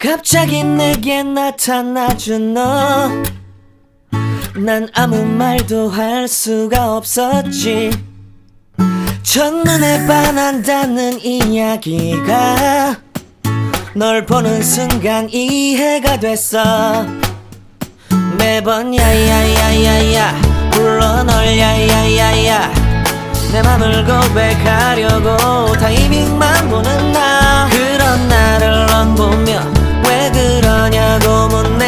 갑자기 내게 나타나준 너, 난 아무 말도 할 수가 없었지. 첫눈에 반한다는 이야기가 널 보는 순간 이해가 됐어. 매번 야야야야야 불러 널 야야야야, 내 맘을 고백하려고 타이밍만 보는 나. 그런 나를 넌 보며 왜 그러냐고 묻네.